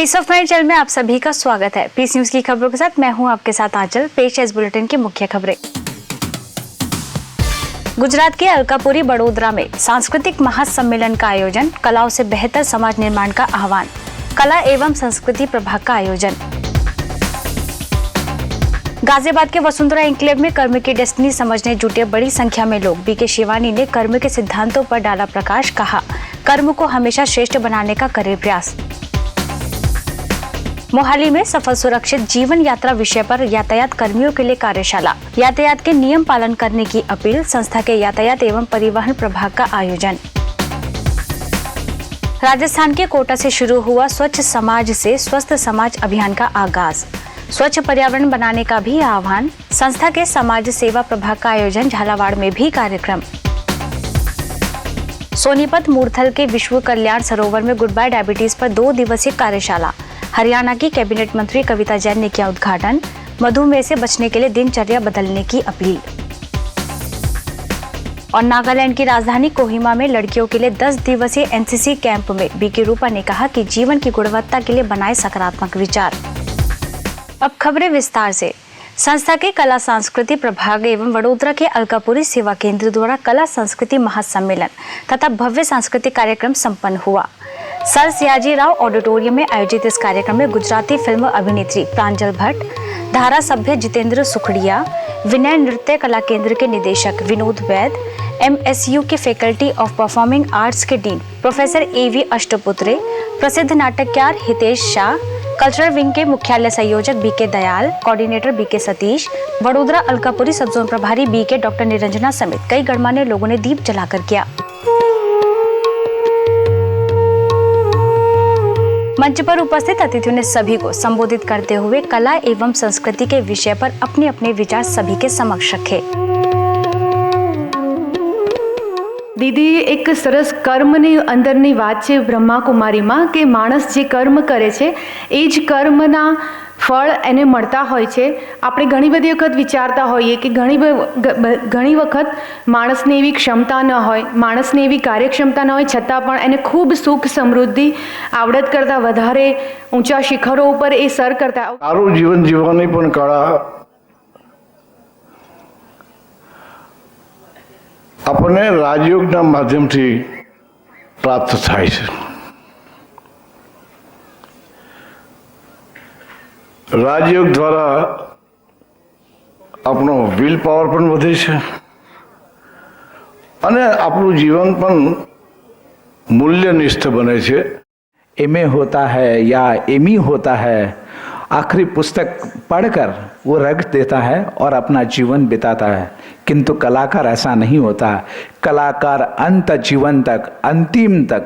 Piece of mind channel में आप सभी का स्वागत है। पीस न्यूज की खबरों के साथ मैं हूं आपके साथ आंचल। पेश है इस बुलेटिन की मुख्य खबरें। गुजरात के अलकापुरी बड़ोदरा में सांस्कृतिक महासम्मेलन का आयोजन, कलाओं से बेहतर समाज निर्माण का आह्वान, कला एवं संस्कृति प्रभाग का आयोजन। गाजियाबाद के वसुंधरा एन्क्लेव में कर्म की डेस्टिनी समझने जुटे बड़ी संख्या में लोग। बीके शिवानी ने कर्म के सिद्धांतों पर डाला प्रकाश, कहा कर्म को हमेशा श्रेष्ठ बनाने का करे प्रयास। मोहाली में सफल सुरक्षित जीवन यात्रा विषय पर यातायात कर्मियों के लिए कार्यशाला, यातायात के नियम पालन करने की अपील, संस्था के यातायात एवं परिवहन प्रभाग का आयोजन। राजस्थान के कोटा से शुरू हुआ स्वच्छ समाज से स्वस्थ समाज अभियान का आगाज, स्वच्छ पर्यावरण बनाने का भी आह्वान, संस्था के समाज सेवा प्रभाग का आयोजन। झालावाड़ में भी कार्यक्रम। सोनीपत मूर्थल के विश्व कल्याण सरोवर में गुड बाय डायबिटीज पर 2 दिवसीय कार्यशाला, हरियाणा की कैबिनेट मंत्री कविता जैन ने किया उद्घाटन। मधुमेह से बचने के लिए दिनचर्या बदलने की अपील। और नागालैंड की राजधानी कोहिमा में लड़कियों के लिए 10 दिवसीय एनसीसी कैंप में बीके रूपा ने कहा कि जीवन की गुणवत्ता के लिए बनाए सकारात्मक विचार। अब खबरें विस्तार से। संस्था के कला संस्कृति प्रभाग एवं वडोदरा के अलकापुरी सेवा केंद्र द्वारा कला संस्कृति महासम्मेलन तथा भव्य सांस्कृतिक कार्यक्रम संपन्न हुआ। सर सियाजी राव ऑडिटोरियम में आयोजित इस कार्यक्रम में गुजराती फिल्म अभिनेत्री प्रांजल भट्ट, धारा सभ्य जितेंद्र सुखड़िया, विनय नृत्य कला केंद्र के निदेशक विनोद वैद, MSU के फैकल्टी ऑफ परफॉर्मिंग आर्ट्स के डीन प्रोफेसर AV अष्टपुत्रे, प्रसिद्ध नाटककार हितेश शाह, कल्चरल विंग के मुख्यालय संयोजक BK Dayal, coordinator BK Satish, Vadodara Alkapuri सब जोन प्रभारी BK डॉक्टर निरंजना समेत कई गणमान्य लोगों ने दीप जलाकर किया। मंच पर उपस्थित अतिथियों ने सभी को संबोधित करते हुए कला एवं संस्कृति के विषय पर अपने अपने विचार सभी के समक्ष रखे। दीदी एक सरस कर्मની અંદરની વાત છે બ્રહ્માકુમારીમાં કે માણસ જે કર્મ કરે છે એ જ કર્મના ફળ એને મળતા હોય છે। આપણે ઘણી બધી વખત વિચારતા હોઈએ કે ઘણી વખત માણસને એવી ક્ષમતા ન હોય, માણસને એવી કાર્યક્ષમતા ન હોય, છતાં પણ એને ખૂબ સુખ સમૃદ્ધિ આવડત કરતાં વધારે ઊંચા શિખરો ઉપર એ સર કરતા સારું જીવન જીવવાની પણ કળા આપણને રાજયોગના માધ્યમથી પ્રાપ્ત થાય છે। રાજયોગ દ્વારા આપણો વિલ પાવર પણ વધે છે અને આપણું જીવન પણ મૂલ્યનિષ્ઠ બને છે। एमए होता है या एमी होता है, आखिरी पुस्तक पढ़कर वो रख देता है और अपना जीवन बिताता है, किंतु कलाकार ऐसा नहीं होता। कलाकार अंत जीवन तक, अंतिम तक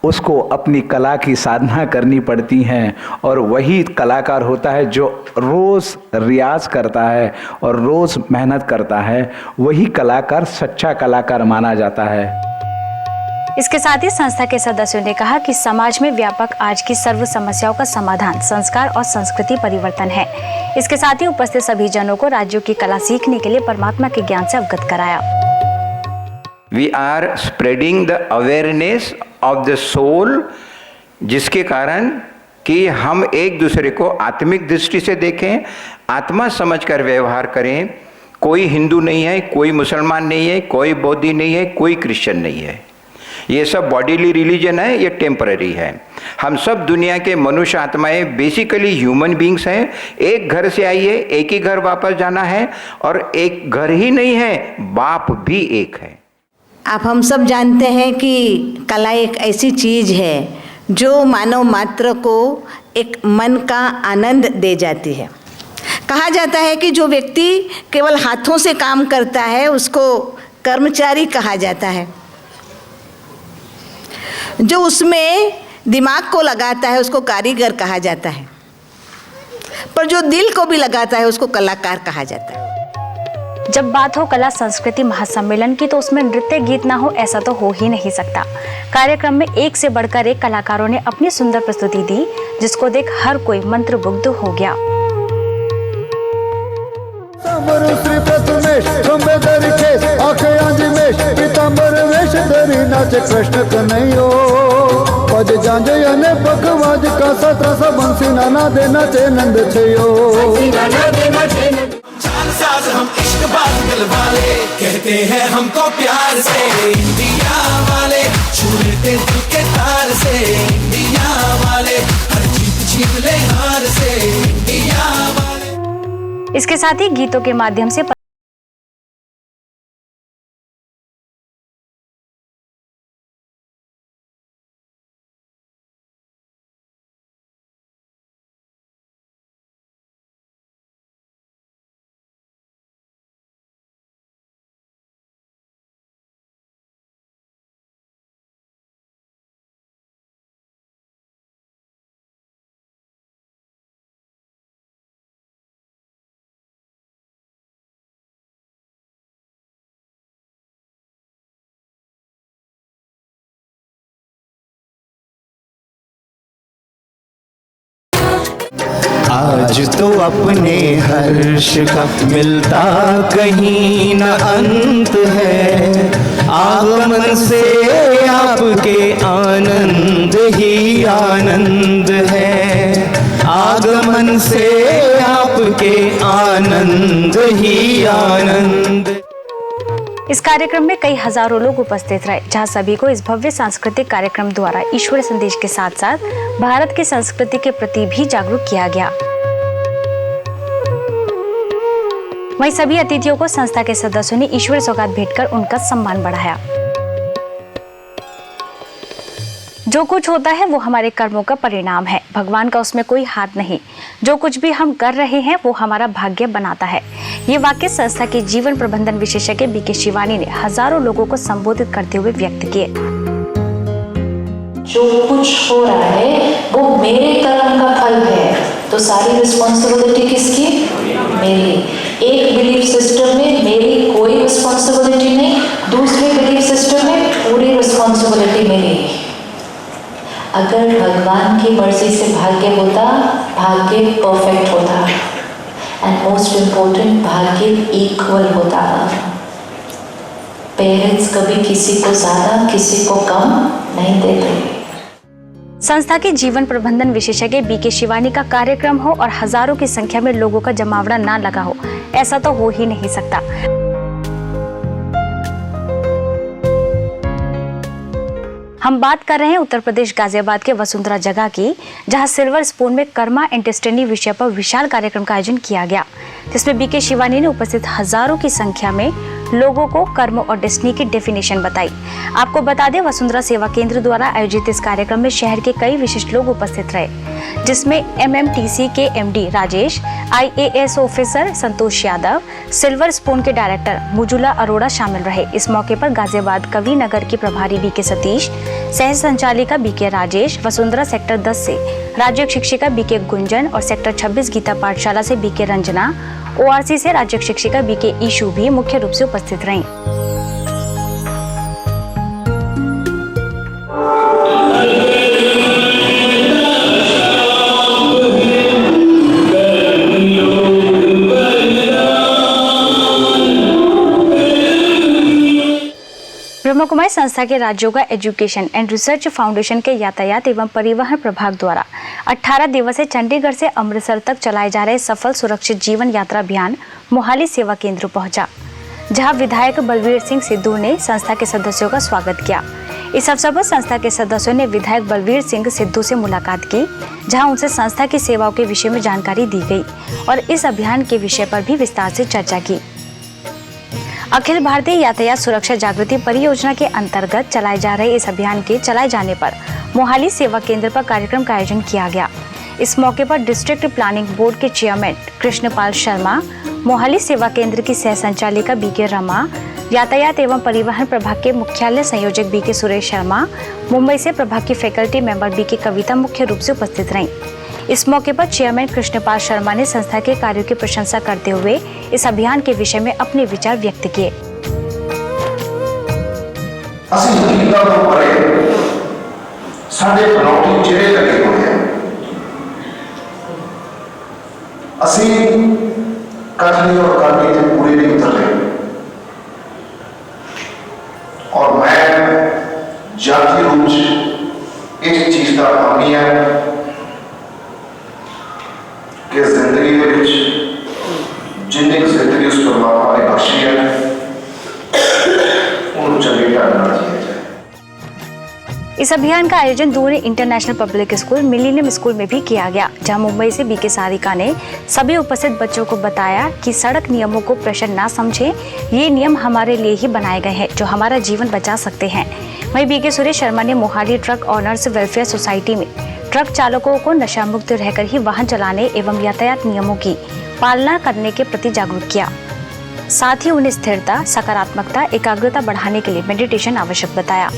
उसको अपनी कला की साधना करनी पड़ती है और वही कलाकार होता है जो रोज़ रियाज करता है और रोज़ मेहनत करता है। वही कलाकार सच्चा कलाकार माना जाता है। इसके साथ ही संस्था के सदस्यों ने कहा कि समाज में व्यापक आज की सर्व समस्याओं का समाधान संस्कार और संस्कृति परिवर्तन है। इसके साथ ही उपस्थित सभी जनों को राज्यों की कला सीखने के लिए परमात्मा के ज्ञान से अवगत कराया। We are spreading the awareness of the soul, जिसके कारण कि हम एक दूसरे को आत्मिक दृष्टि से देखें, आत्मा समझकर व्यवहार करें। कोई हिंदू नहीं है, कोई मुसलमान नहीं है, कोई बौद्धी नहीं है, कोई क्रिश्चियन नहीं है। ये सब बॉडीली रिलीजन है, ये टेम्पररी है। हम सब दुनिया के मनुष्य आत्माएं बेसिकली ह्यूमन बींग्स हैं। एक घर से आई है, एक ही घर वापस जाना है और एक घर ही नहीं है, बाप भी एक है। आप हम सब जानते हैं कि कला एक ऐसी चीज़ है जो मानव मात्र को एक मन का आनंद दे जाती है। कहा जाता है कि जो व्यक्ति केवल हाथों से काम करता है उसको कर्मचारी कहा जाता है, जो उसमें दिमाग को लगाता है उसको कारीगर कहा जाता है, पर जो दिल को भी लगाता है उसको कलाकार कहा जाता है। जब बात हो कला संस्कृति महासम्मेलन की तो उसमें नृत्य गीत ना हो ऐसा तो हो ही नहीं सकता। कार्यक्रम में एक से बढ़कर एक कलाकारों ने अपनी सुंदर प्रस्तुति दी, जिसको देख हर कोई मंत्रमुग्ध हो गया। श्री प्रथमेश केस आखे आंजिमेश पीतांबर वेश धरी नाचे कृष्ण कन्हैयो। पज जांजे अने पखवाज का सत्रस बंसी नाना देना चे नंद छयो साज हम इश्क बात दिल वाले कहते हैं हमको प्यार से इंडिया वाले छू लेते दिल के तार से इंडिया वाले हर जीत छीन ले हार से इंडिया वाले। इसके साथ ही गीतों के माध्यम से आज तो अपने हर्ष का मिलता कहीं न अंत है, आगमन से आपके आनंद ही आनंद है, आगमन से आपके आनंद ही आनंद। इस कार्यक्रम में कई हजारों लोग उपस्थित रहे, जहां सभी को इस भव्य सांस्कृतिक कार्यक्रम द्वारा ईश्वर संदेश के साथ साथ भारत की संस्कृति के प्रति भी जागरूक किया गया। वहीं सभी अतिथियों को संस्था के सदस्यों ने ईश्वर सौगात भेंटकर उनका सम्मान बढ़ाया। जो कुछ होता है वो हमारे कर्मों का परिणाम है, भगवान का उसमें कोई हाथ नहीं। जो कुछ भी हम कर रहे हैं वो हमारा भाग्य बनाता है। ये वाक्य संस्था के जीवन प्रबंधन विशेषज्ञ बीके शिवानी ने हजारों लोगों को संबोधित करते हुए व्यक्त किए। जो कुछ हो रहा है वो मेरे कर्म का फल है, तो सारी रिस्पॉन्सिबिलिटी किसकी? मेरी। एक बिलीफ सिस्टम में मेरी कोई रिस्पॉन्सिबिलिटी नहीं, दूसरे बिलीफ सिस्टम में पूरी रिस्पॉन्सिबिलिटी मेरी। अगर भगवान की मर्जी से भाग्य होता, भाग्य परफेक्ट होता, एंड मोस्ट इम्पोर्टेंट भाग्य इक्वल होता। पेरेंट्स कभी किसी को ज्यादा किसी को कम नहीं देते। संस्था के जीवन प्रबंधन विशेषज्ञ बीके शिवानी का कार्यक्रम हो और हजारों की संख्या में लोगों का जमावड़ा ना लगा हो, ऐसा तो हो ही नहीं सकता। हम बात कर रहे हैं उत्तर प्रदेश गाजियाबाद के वसुंधरा जगह की, जहां सिल्वर स्पून में कर्मा एंड डेस्टिनी विषय पर विशाल कार्यक्रम का आयोजन किया गया, जिसमें बीके शिवानी ने उपस्थित हजारों की संख्या में लोगों को कर्म और डेस्टिनी की डेफिनेशन बताई। आपको बता दें, वसुंधरा सेवा केंद्र द्वारा आयोजित इस कार्यक्रम में शहर के कई विशिष्ट लोग उपस्थित रहे, जिसमें MMTC के MD Rajesh, IAS officer Santosh Yadav, silver spoon के डायरेक्टर मुजुला अरोड़ा शामिल रहे। इस मौके पर गाजियाबाद कवि नगर की प्रभारी बीके सतीश, सह संचालिका बीके राजेश, वसुंधरा सेक्टर 10 से राज्य शिक्षिका बीके गुंजन और सेक्टर 26 गीता पाठशाला से बीके रंजना, ORC से राज्य शिक्षिका बीके ईशु भी मुख्य रूप से उपस्थित रहीं। ब्रह्मा कुमारी संस्था के Rajyoga education and research foundation के यातायात एवं परिवहन प्रभाग द्वारा 18 दिवसीय चंडीगढ़ से अमृतसर तक चलाए जा रहे सफल सुरक्षित जीवन यात्रा अभियान मोहाली सेवा केंद्र पहुंचा, जहां विधायक बलवीर सिंह सिद्धू ने संस्था के सदस्यों का स्वागत किया। इस अवसर पर संस्था के सदस्यों ने विधायक बलवीर सिंह सिद्धू से मुलाकात की, जहां उनसे संस्था की सेवाओं के विषय में जानकारी दी गई और इस अभियान के विषय पर भी विस्तार से चर्चा की। अखिल भारतीय यातायात सुरक्षा जागृति परियोजना के अंतर्गत चलाए जा रहे इस अभियान के चलाए जाने पर मोहाली सेवा केंद्र पर कार्यक्रम का आयोजन किया गया। इस मौके पर डिस्ट्रिक्ट प्लानिंग बोर्ड के चेयरमैन कृष्णपाल शर्मा, मोहाली सेवा केंद्र की सह संचालिका बीके रमा, यातायात एवं परिवहन प्रभाग के मुख्यालय संयोजक बीके सुरेश शर्मा, मुंबई से प्रभाग की फैकल्टी मेंबर बीके कविता मुख्य रूप से उपस्थित रहीं। इस मौके पर चेयरमैन कृष्णपाल शर्मा ने संस्था के कार्यों की प्रशंसा करते हुए इस अभियान के विषय में अपने विचार व्यक्त किए। और मैं जातीय रूप से इस चीज का हामी है कि जिंदगी के जिन्नी जिंदगी उस परमात्मा ने बख्शी है उन चंगे ढंग नाल जिया जाए। इस अभियान का आयोजन दूरी international public school millennium school में भी किया गया, जहां मुंबई से बीके सारिका ने सभी उपस्थित बच्चों को बताया कि सड़क नियमों को प्रश्न ना समझें, ये नियम हमारे लिए ही बनाए गए हैं जो हमारा जीवन बचा सकते हैं। वहीं बीके सुरेश शर्मा ने Mohali truck owners welfare society में ट्रक चालकों को नशा मुक्त रहकर ही वाहन चलाने एवं यातायात नियमों की पालना करने के प्रति जागरूक किया। साथ ही उन्हें स्थिरता, सकारात्मकता, एकाग्रता बढ़ाने के लिए मेडिटेशन आवश्यक बताया।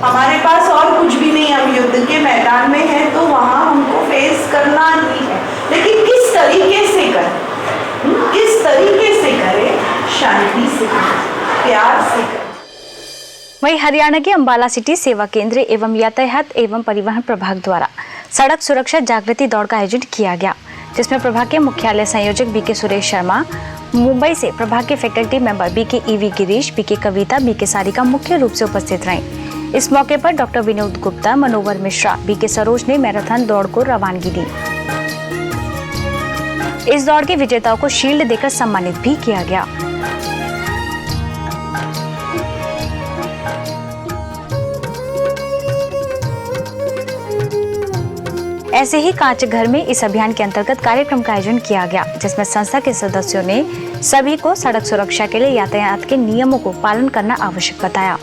हमारे पास और कुछ भी नहीं, हम युद्ध के मैदान में हैं तो वहाँ हमको फेस करना ही है, लेकिन किस तरीके से करें, किस तरीके से करें, शांति से करें, प्यार से करें। वहीं हरियाणा के अंबाला सिटी सेवा केंद्र एवं यातायात एवं परिवहन प्रभाग द्वारा सड़क सुरक्षा जागृति दौड़ का आयोजन किया गया, जिसमें प्रभाग के मुख्यालय संयोजक बीके सुरेश शर्मा, मुंबई से प्रभाग के faculty member BK EV Girish, BK Kavita, BK Sarika मुख्य रूप से उपस्थित रहे। इस मौके पर डॉक्टर विनोद गुप्ता, मनोवर मिश्रा, बीके सरोज ने मैराथन दौड़ को रवानगी दी। इस दौड़ के विजेताओं को शील्ड देकर सम्मानित भी किया गया। ऐसे ही कांच घर में इस अभियान के अंतर्गत कार्यक्रम का आयोजन किया गया, जिसमें संस्था के सदस्यों ने सभी को सड़क सुरक्षा के लिए यातायात के नियमों को पालन करना आवश्यक बताया।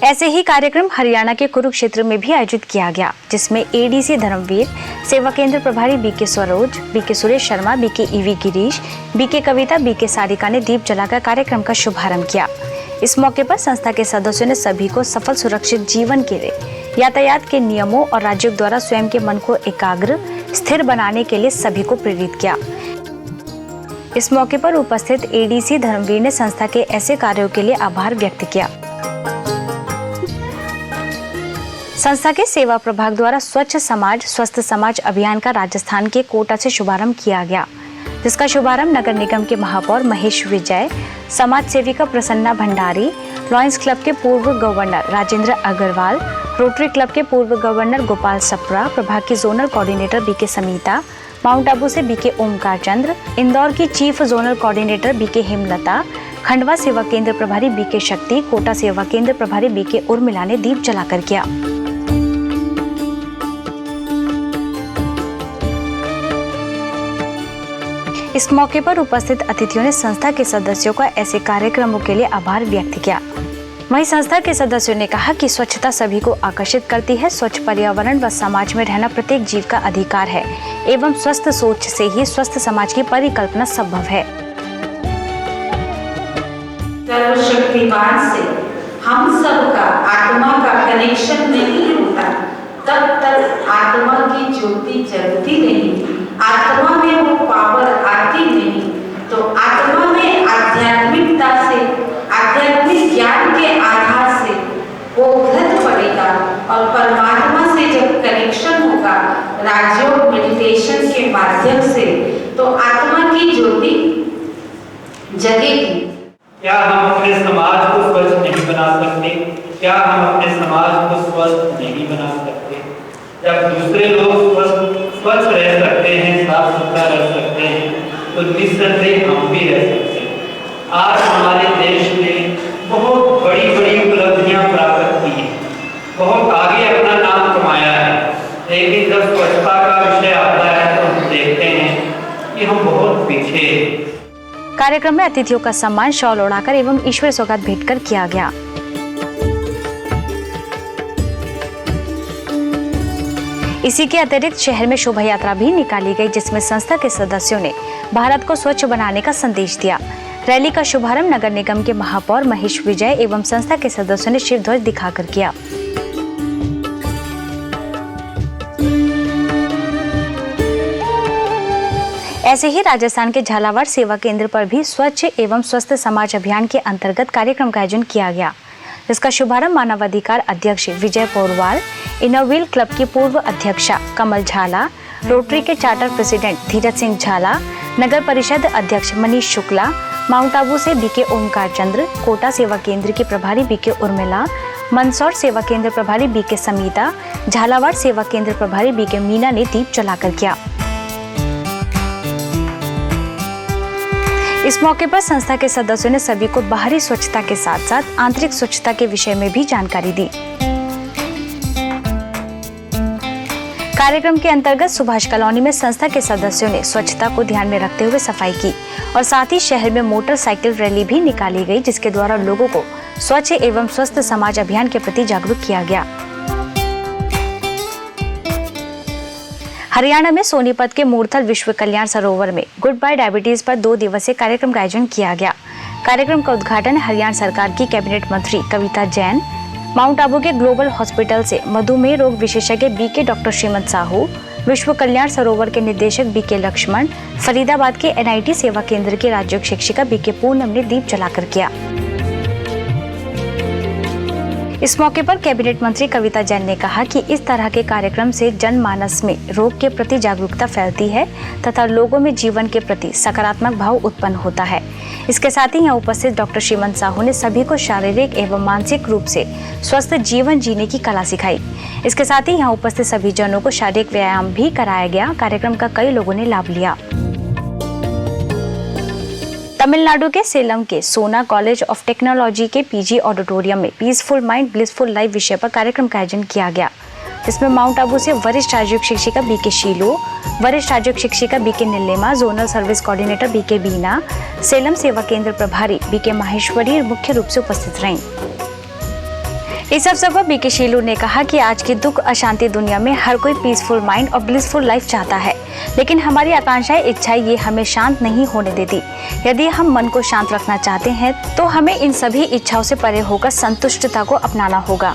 ऐसे ही कार्यक्रम हरियाणा के कुरुक्षेत्र में भी आयोजित किया गया, जिसमें एडीसी धर्मवीर, सेवा केंद्र प्रभारी BK Saroj, BK Suresh Sharma, BK EV Girish, BK Kavita, BK Sarika ने दीप जलाकर कार्यक्रम का शुभारंभ किया। इस मौके पर संस्था के सदस्यों ने सभी को सफल सुरक्षित जीवन के लिए यातायात के नियमों और राज्यों द्वारा स्वयं के मन को एकाग्र, स्थिर बनाने के लिए सभी को प्रेरित किया। इस मौके पर उपस्थित एडीसी धर्मवीर ने संस्था के ऐसे कार्यों के लिए आभार व्यक्त किया। संस्था के सेवा प्रभाग द्वारा स्वच्छ समाज स्वस्थ समाज अभियान का राजस्थान के कोटा से शुभारंभ किया गया, जिसका शुभारंभ नगर निगम के महापौर महेश विजय, समाज सेविका प्रसन्ना भंडारी, लॉयंस क्लब के पूर्व governor Rajendra Agrawal, Rotary Club के पूर्व गवर्नर गोपाल सप्रा, प्रभाग की zonal coordinator BK Samita, Mount Abu से बीके ओमकार चंद्र, इंदौर की chief zonal coordinator BK Hemlata, Khandwa सेवा केंद्र प्रभारी बीके शक्ति, कोटा सेवा केंद्र प्रभारी बीके उर्मिला ने दीप जलाकर किया। इस मौके पर उपस्थित अतिथियों ने संस्था के सदस्यों का ऐसे कार्यक्रमों के लिए आभार व्यक्त किया। वहीं संस्था के सदस्यों ने कहा कि स्वच्छता सभी को आकर्षित करती है, स्वच्छ पर्यावरण व समाज में रहना प्रत्येक जीव का अधिकार है एवं स्वस्थ सोच से ही स्वस्थ समाज की परिकल्पना संभव है। सर्वशक्तिमान से हम सब का आत्मा का कनेक्शन नहीं होता, तब तक आत्मा की ज्योति जलती नहीं, आत्मा में वो पावर आती नहीं, तो आत्मा में आध्यात्मिकता से, आध्यात्मिक ज्ञान के आधार से वो घृत पड़ेगा और परमात्मा से जब कनेक्शन होगा राजयोग मेडिटेशन के माध्यम से, तो आत्मा की ज्योति जगेगी। क्या हम अपने समाज को स्वच्छ नहीं बना सकते? क्या हम अपने समाज को स्वस्थ नहीं बना सकते? जब दूसरे लोग स्वच्छ रह सकते हैं, साफ सुथरा रह सकते हैं, तो निस्संदेह हम भी रह सकते हैं। आज हमारे देश ने बहुत बड़ी बड़ी उपलब्धियां प्राप्त की हैं, बहुत आगे अपना नाम कमाया है, लेकिन जब स्वच्छता का विषय आता है तो हम देखते हैं कि हम बहुत पीछे हैं। कार्यक्रम में अतिथियों का सम्मान शॉल ओढ़ाकर एवं ईश्वर सौगात भेंट कर किया गया। इसी के अतिरिक्त शहर में शोभा यात्रा भी निकाली गई, जिसमें संस्था के सदस्यों ने भारत को स्वच्छ बनाने का संदेश दिया। रैली का शुभारंभ नगर निगम के महापौर महेश विजय एवं संस्था के सदस्यों ने शिव ध्वज दिखाकर किया। ऐसे ही राजस्थान के झालावाड़ सेवा केंद्र पर भी स्वच्छ एवं स्वस्थ समाज अभियान के अंतर्गत कार्यक्रम का आयोजन किया गया, जिसका शुभारंभ मानवाधिकार अध्यक्ष विजय पौरवाल, इनर व्हील क्लब की पूर्व अध्यक्षा कमल झाला, रोटरी के चार्टर प्रेसिडेंट धीरज सिंह झाला, नगर परिषद अध्यक्ष मनीष शुक्ला, माउंट आबू से बीके ओमकार चंद्र, कोटा सेवा केंद्र की प्रभारी बीके उर्मिला, मंदसौर सेवा केंद्र प्रभारी बीके समीता, झालावाड़ सेवा केंद्र प्रभारी बीके मीना ने दीप जलाकर किया। इस मौके पर संस्था के सदस्यों ने सभी को बाहरी स्वच्छता के साथ साथ आंतरिक स्वच्छता के विषय में भी जानकारी दी। कार्यक्रम के अंतर्गत सुभाष कॉलोनी में संस्था के सदस्यों ने स्वच्छता को ध्यान में रखते हुए सफाई की और साथ ही शहर में मोटरसाइकिल रैली भी निकाली गई, जिसके द्वारा लोगों को स्वच्छ एवं स्वस्थ समाज अभियान के प्रति जागरूक किया गया। हरियाणा में सोनीपत के मूर्थल विश्व कल्याण सरोवर में गुड बाय डायबिटीज पर 2 दिवसीय कार्यक्रम का आयोजन किया गया। कार्यक्रम का उद्घाटन हरियाणा सरकार की कैबिनेट मंत्री कविता जैन, माउंट आबू के ग्लोबल हॉस्पिटल से मधुमेह रोग विशेषज्ञ बीके डॉक्टर श्रीमंत साहू, विश्व कल्याण सरोवर के निदेशक बीके लक्ष्मण, फरीदाबाद के NIT सेवा केंद्र की राज्य शिक्षिका बीके पूनम ने दीप जलाकर किया। इस मौके पर कैबिनेट मंत्री कविता जैन ने कहा कि इस तरह के कार्यक्रम से जनमानस में रोग के प्रति जागरूकता फैलती है तथा लोगों में जीवन के प्रति सकारात्मक भाव उत्पन्न होता है। इसके साथ ही यहाँ उपस्थित डॉक्टर श्रीमंत साहू ने सभी को शारीरिक एवं मानसिक रूप से स्वस्थ जीवन जीने की कला सिखाई। इसके साथ ही यहाँ उपस्थित सभी जनों को शारीरिक व्यायाम भी कराया गया। कार्यक्रम का कई लोगों ने लाभ लिया। तमिलनाडु के सेलम के सोना कॉलेज ऑफ टेक्नोलॉजी के PG ऑडिटोरियम में पीसफुल माइंड ब्लिसफुल लाइफ विषय पर कार्यक्रम का आयोजन किया गया, जिसमें माउंट आबू से वरिष्ठ राजयोग शिक्षिका बीके शीलो, वरिष्ठ राजयोग शिक्षिका BK Neelima, zonal service coordinator BK Beena, Salem सेवा केंद्र प्रभारी बीके माहेश्वरी मुख्य रूप से उपस्थित रहीं। इस अवसर पर बीके शीलू ने कहा कि आज की दुख अशांति दुनिया में हर कोई पीसफुल माइंड और ब्लिसफुल लाइफ चाहता है, लेकिन हमारी आकांक्षाएं इच्छाएं ये हमें शांत नहीं होने देती। यदि हम मन को शांत रखना चाहते हैं तो हमें इन सभी इच्छाओं से परे होकर संतुष्टता को अपनाना होगा।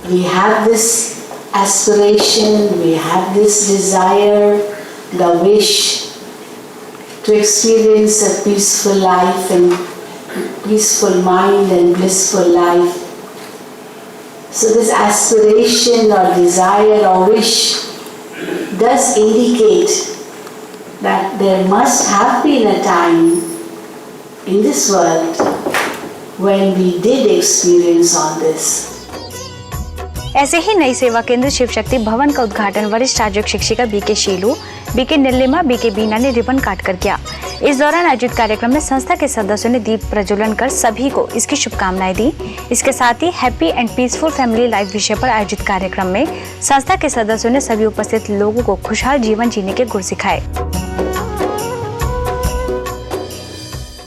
We have this aspiration, we have this desire, the wish to experience a peaceful life and peaceful mind and blissful life. So this aspiration or desire or wish does indicate that there must have been a time in this world when we did experience all this. ऐसे ही नई सेवा केंद्र शिव शक्ति भवन का उद्घाटन वरिष्ठ राजयोग शिक्षिका BK शीलू, BK Nilima, BK बीना ने रिबन काट कर किया। इस दौरान आयोजित कार्यक्रम में संस्था के सदस्यों ने दीप प्रज्वलन कर सभी को इसकी शुभकामनाएं दी। इसके साथ ही happy and peaceful family life विषय पर आयोजित कार्यक्रम में संस्था के सदस्यों ने सभी उपस्थित लोगों को खुशहाल जीवन जीने के गुर सिखाए।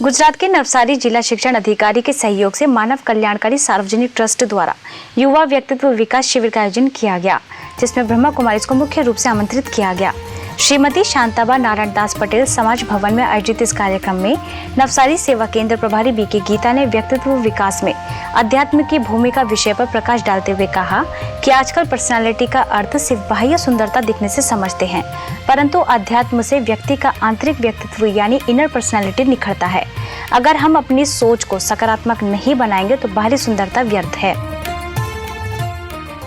गुजरात के नवसारी जिला शिक्षण अधिकारी के सहयोग से मानव कल्याणकारी सार्वजनिक ट्रस्ट द्वारा युवा व्यक्तित्व विकास शिविर का आयोजन किया गया, जिसमें ब्रह्मा कुमारीज को मुख्य रूप से आमंत्रित किया गया। श्रीमती शांताबा नारायण दास पटेल समाज भवन में आयोजित इस कार्यक्रम में नवसारी सेवा केंद्र प्रभारी बीके गीता ने व्यक्तित्व विकास में अध्यात्म की भूमिका विषय पर प्रकाश डालते हुए कहा कि आजकल पर्सनालिटी का अर्थ सिर्फ बाह्य सुंदरता दिखने से समझते हैं, परंतु अध्यात्म से व्यक्ति का आंतरिक व्यक्तित्व यानी इनर पर्सनालिटी निखरता है। अगर हम अपनी सोच को सकारात्मक नहीं बनाएंगे तो बाहरी सुंदरता व्यर्थ है।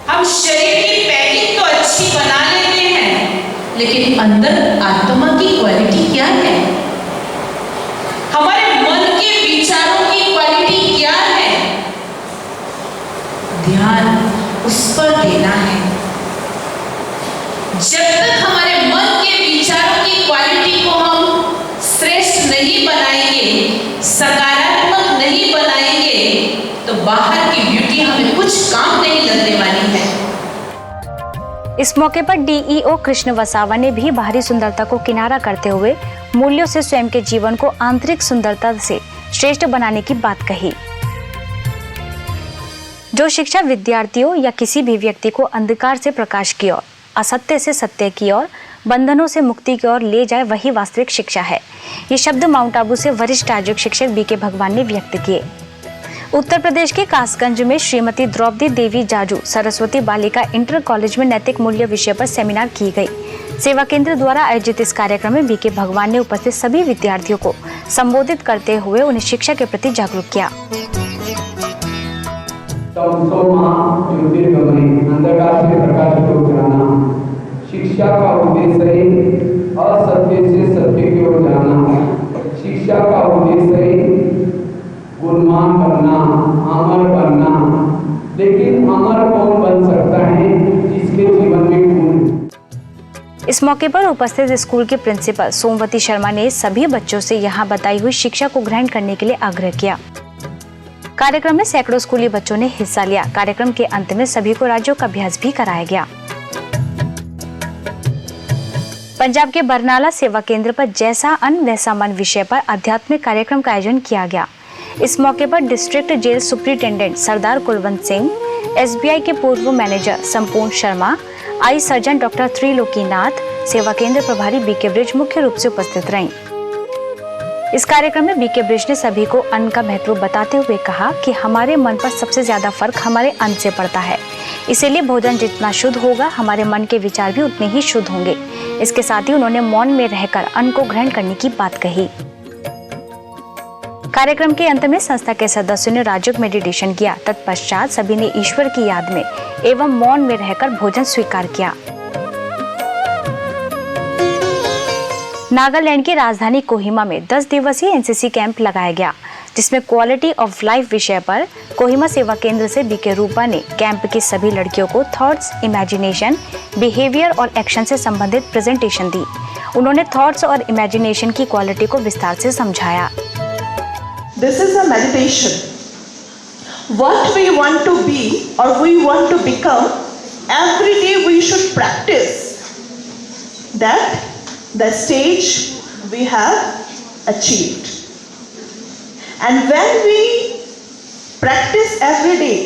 हम शरीर की पैकिंग तो अच्छी बना लेते हैं, लेकिन अंदर आत्मा की क्वालिटी क्या है? हमारे मन के विचारों की क्वालिटी क्या है? ध्यान उस पर देना है। जब तक हमारे मन के विचारों की क्वालिटी को हम श्रेष्ठ नहीं बनाएंगे, सकारात्मक नहीं बनाएंगे, तो बाहर की ब्यूटी हमें कुछ काम नहीं लगने वाली है। इस मौके पर DEO कृष्ण वसावा ने भी बाहरी सुंदरता को किनारा करते हुए मूल्यों से स्वयं के जीवन को आंतरिक सुंदरता से श्रेष्ठ बनाने की बात कही। जो शिक्षा विद्यार्थियों या किसी भी व्यक्ति को अंधकार से प्रकाश की ओर, असत्य से सत्य की ओर, बंधनों से मुक्ति की ओर ले जाए, वही वास्तविक शिक्षा है। ये शब्द माउंट आबू से वरिष्ठ राजयोग शिक्षक बीके भगवान ने व्यक्त किए। उत्तर प्रदेश के कासगंज में श्रीमती द्रौपदी देवी जाजू सरस्वती बालिका इंटर कॉलेज में नैतिक मूल्य विषय पर सेमिनार की गई। सेवा केंद्र द्वारा आयोजित इस कार्यक्रम में बीके भगवान ने उपस्थित सभी विद्यार्थियों को संबोधित करते हुए उन्हें शिक्षा के प्रति जागरूक किया। शिक्षा का उद्देश्य है असत्य से सत्य की ओर जाना। इस मौके पर उपस्थित स्कूल के प्रिंसिपल सोमवती शर्मा ने सभी बच्चों से यहाँ बताई हुई शिक्षा को ग्रहण करने के लिए आग्रह किया। कार्यक्रम में सैकड़ों स्कूली बच्चों ने हिस्सा लिया। कार्यक्रम के अंत में सभी को राज्यों का अभ्यास भी कराया गया। पंजाब के बरनाला सेवा केंद्र पर जैसा अन्न वैसा मन विषय पर आध्यात्मिक कार्यक्रम का आयोजन किया गया। इस मौके पर डिस्ट्रिक्ट जेल सुप्रिंटेंडेंट सरदार कुलवंत सिंह, SBI के पूर्व मैनेजर संपूर्ण Sharma, eye surgeon doctor Trilokinath, सेवा केंद्र प्रभारी BK ब्रिज मुख्य रूप से उपस्थित रहीं। इस कार्यक्रम में BK ब्रिज ने सभी को अन्न का महत्व बताते हुए कहा कि हमारे मन पर सबसे ज्यादा फर्क हमारे अन्न से पड़ता है, इसीलिए भोजन जितना शुद्ध होगा हमारे मन के विचार भी उतने ही शुद्ध होंगे। इसके साथ ही उन्होंने मौन में रहकर अन्न को ग्रहण करने की बात कही। कार्यक्रम के अंत में संस्था के सदस्यों ने राजयोग मेडिटेशन किया। तत्पश्चात सभी ने ईश्वर की याद में एवं मौन में रहकर भोजन स्वीकार किया। नागालैंड की राजधानी कोहिमा में 10 दिवसीय NCC कैंप लगाया गया, जिसमें क्वालिटी ऑफ लाइफ विषय पर कोहिमा सेवा केंद्र से BK रूपा ने कैंप की सभी लड़कियों को थॉट्स, इमेजिनेशन, बिहेवियर और एक्शन से संबंधित प्रेजेंटेशन दी। उन्होंने थॉट्स और इमेजिनेशन की क्वालिटी को विस्तार से समझाया। This is a meditation. What we want to be or we want to become, every day we should practice that the stage we have achieved. And when we practice every day,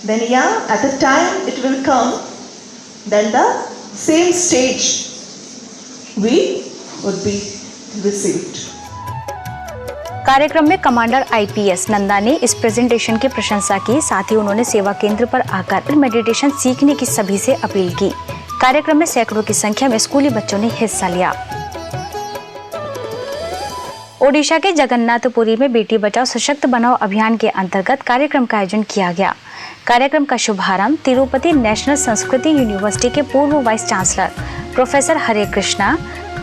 then at the time it will come, then the same stage we would be received. कार्यक्रम में commander IPS Nanda ने इस presentation की प्रशंसा की। साथ ही उन्होंने सेवा केंद्र पर आकर मेडिटेशन सीखने की सभी से अपील की। कार्यक्रम में सैकड़ों की संख्या में स्कूली बच्चों ने हिस्सा लिया। ओडिशा के जगन्नाथपुरी में बेटी बचाओ सशक्त बनाओ अभियान के अंतर्गत कार्यक्रम का आयोजन किया गया। कार्यक्रम का शुभारंभ तिरुपति नेशनल संस्कृति यूनिवर्सिटी के पूर्व वाइस चांसलर प्रोफेसर हरे कृष्णा,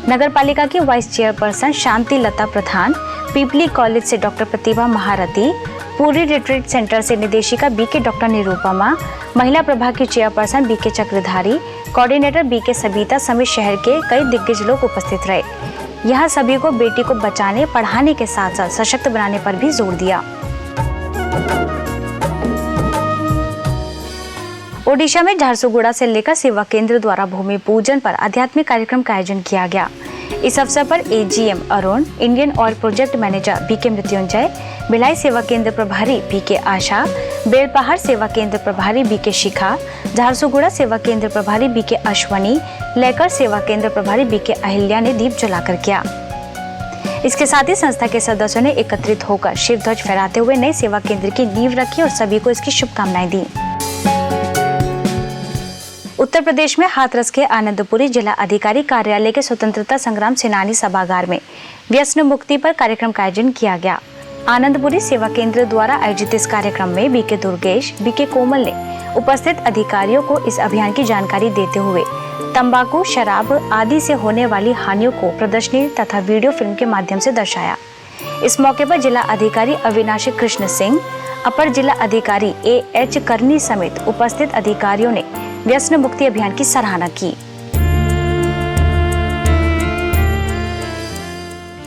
नगर पालिका की वाइस चेयरपर्सन शांति लता प्रधान, पीपली कॉलेज से डॉक्टर प्रतिभा महारथी, पूरी रिट्रीट सेंटर से निदेशिका BK डॉक्टर निरूपमा, महिला प्रभाग की चेयरपर्सन BK चक्रधारी, कोऑर्डिनेटर BK सबिता समेत शहर के कई दिग्गज लोग उपस्थित रहे। यह सभी को बेटी को बचाने, पढ़ाने के साथ साथ सशक्त बनाने पर भी जोर दिया। ओडिशा में झारसुगुड़ा से लेकर सेवा केंद्र द्वारा भूमि पूजन पर आध्यात्मिक कार्यक्रम का आयोजन किया गया। इस अवसर पर AGM Arun, Indian oil project manager BK Mrityunjay, Bhilai सेवा केंद्र प्रभारी BK आशा, बेलपहाड़ सेवा केंद्र प्रभारी BK शिखा, झारसुगुड़ा सेवा केंद्र प्रभारी BK अश्वनी, लेकर सेवा केंद्र प्रभारी BK अहिल्या ने दीप जलाकर किया। इसके साथ ही संस्था के सदस्यों ने एकत्रित होकर शिव ध्वज फहराते हुए नए सेवा केंद्र की नींव रखी और सभी को इसकी शुभकामनाएं दी। उत्तर प्रदेश में हाथरस के आनंदपुरी जिला अधिकारी कार्यालय के स्वतंत्रता संग्राम सेनानी सभागार में व्यसन मुक्ति पर कार्यक्रम का आयोजन किया गया। आनंदपुरी सेवा केंद्र द्वारा आयोजित इस कार्यक्रम में BK दुर्गेश, BK कोमल ने उपस्थित अधिकारियों को इस अभियान की जानकारी देते हुए तंबाकू, शराब आदि से होने वाली हानियों को प्रदर्शनी तथा वीडियो फिल्म के माध्यम से दर्शाया। इस मौके पर जिला अधिकारी अविनाशी कृष्ण सिंह, अपर जिला अधिकारी AH करनी समेत उपस्थित अधिकारियों ने व्यसन मुक्ति अभियान की सराहना की।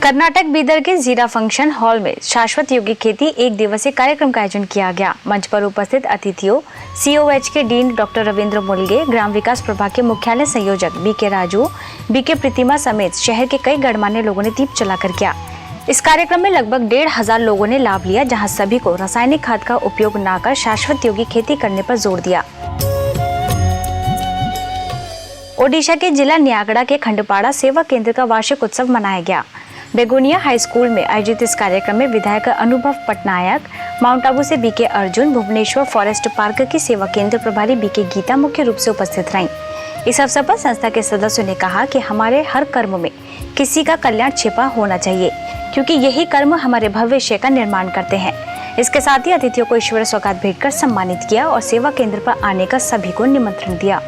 कर्नाटक बीदर के जीरा फंक्शन हॉल में शाश्वत योगिक खेती 1 दिवसीय कार्यक्रम का आयोजन किया गया। मंच पर उपस्थित अतिथियों COH के डीन डॉक्टर रविंद्र मुलगे, ग्राम विकास प्रभाग के मुख्यालय संयोजक BK राजू, BK प्रतिमा समेत शहर के कई गणमान्य लोगों ने दीप जलाकर किया। इस कार्यक्रम में लगभग 1,500 लोगों ने लाभ लिया, जहां सभी को रासायनिक खाद का उपयोग न कर शाश्वत योगिक खेती करने पर जोर दिया। ओडिशा के जिला न्यागड़ा के खंडपाड़ा सेवा केंद्र का वार्षिक उत्सव मनाया गया। बेगोनिया हाई स्कूल में आयोजित इस कार्यक्रम में विधायक अनुभव पटनायक, माउंट आबू से BK Arjun, Bhubaneswar forest park की सेवा केंद्र प्रभारी BK गीता मुख्य रूप से उपस्थित रहीं। इस अवसर पर संस्था के सदस्यों ने कहा कि हमारे हर कर्म में किसी का कल्याण छिपा होना चाहिए, क्योंकि यही कर्म हमारे भविष्य का निर्माण करते हैं। इसके साथ ही अतिथियों को ईश्वर सौगात भेंटकर सम्मानित किया और सेवा केंद्र पर आने का सभी को निमंत्रण दिया।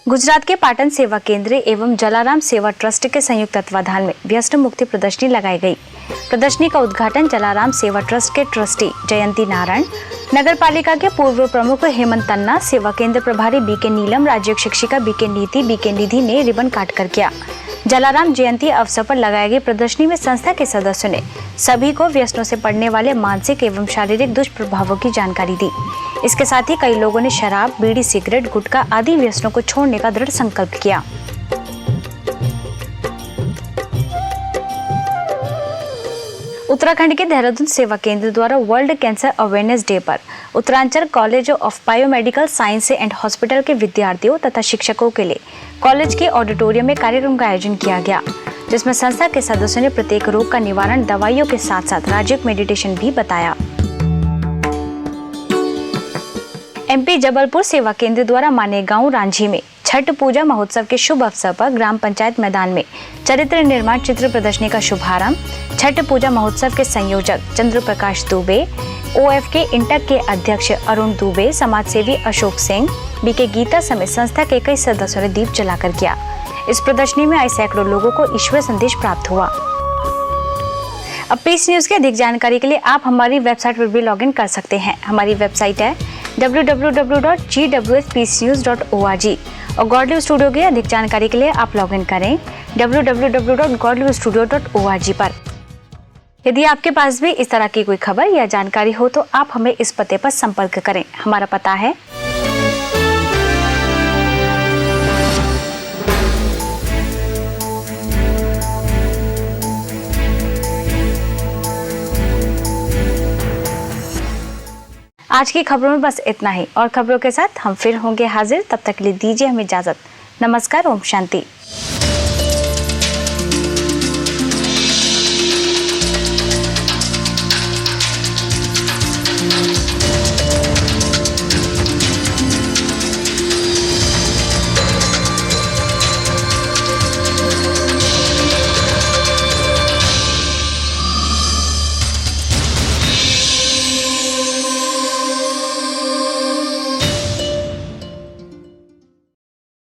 गुजरात के पाटन सेवा केंद्र एवं जलाराम सेवा ट्रस्ट के संयुक्त तत्वाधान में व्यसन मुक्ति प्रदर्शनी लगाई गई। प्रदर्शनी का उद्घाटन जलाराम सेवा ट्रस्ट के ट्रस्टी जयंती नारायण, नगर पालिका के पूर्व प्रमुख हेमंत तन्ना, सेवा केंद्र प्रभारी बीके नीलम, राज्य शिक्षिका बीके नीति बीके निधि ने रिबन काट कर किया। जलाराम जयंती अवसर पर लगाई गई प्रदर्शनी में संस्था के सदस्यों ने सभी को व्यसनों से पड़ने वाले मानसिक एवं शारीरिक दुष्प्रभावों की जानकारी दी। इसके साथ ही कई लोगों ने शराब, बीड़ी, सिगरेट, गुटखा आदि व्यसनों को छोड़ने का दृढ़ संकल्प किया। उत्तराखंड के देहरादून सेवा केंद्र द्वारा वर्ल्ड कैंसर अवेयरनेस डे पर Uttaranchal college of biomedical science and hospital के विद्यार्थियों तथा शिक्षकों के लिए कॉलेज के ऑडिटोरियम में कार्यक्रम का आयोजन किया गया, जिसमें संस्था के सदस्यों ने प्रत्येक रोग का निवारण दवाइयों के साथ साथ राजयोग मेडिटेशन भी बताया। एमपी जबलपुर सेवा केंद्र द्वारा मानेगांव रांझी में छठ पूजा महोत्सव के शुभ अवसर पर ग्राम पंचायत मैदान में चरित्र निर्माण चित्र प्रदर्शनी का शुभारंभ छठ पूजा महोत्सव के संयोजक चंद्र प्रकाश दुबे, ओएफके इंटक के अध्यक्ष अरुण दुबे, समाजसेवी अशोक सिंह, बीके गीता समेत संस्था के कई सदस्यों ने दीप जलाकर किया। इस प्रदर्शनी में आए सैकड़ों लोगों को ईश्वर संदेश प्राप्त हुआ। अब पीस न्यूज की अधिक जानकारी के लिए आप हमारी वेबसाइट पर भी लॉगिन कर सकते हैं। हमारी वेबसाइट है www.gwspnews.org और गॉड न्यूज स्टूडियो की अधिक जानकारी के लिए आप लॉगिन करें www.godnewsstudio.org पर। यदि आपके पास भी इस तरह की कोई खबर या जानकारी हो तो आप हमें इस पते पर संपर्क करें। हमारा पता है आज की खबरों में बस इतना ही और खबरों के साथ हम फिर होंगे हाजिर। तब तक के लिए दीजिए हमें इजाजत। नमस्कार, ओम शांति।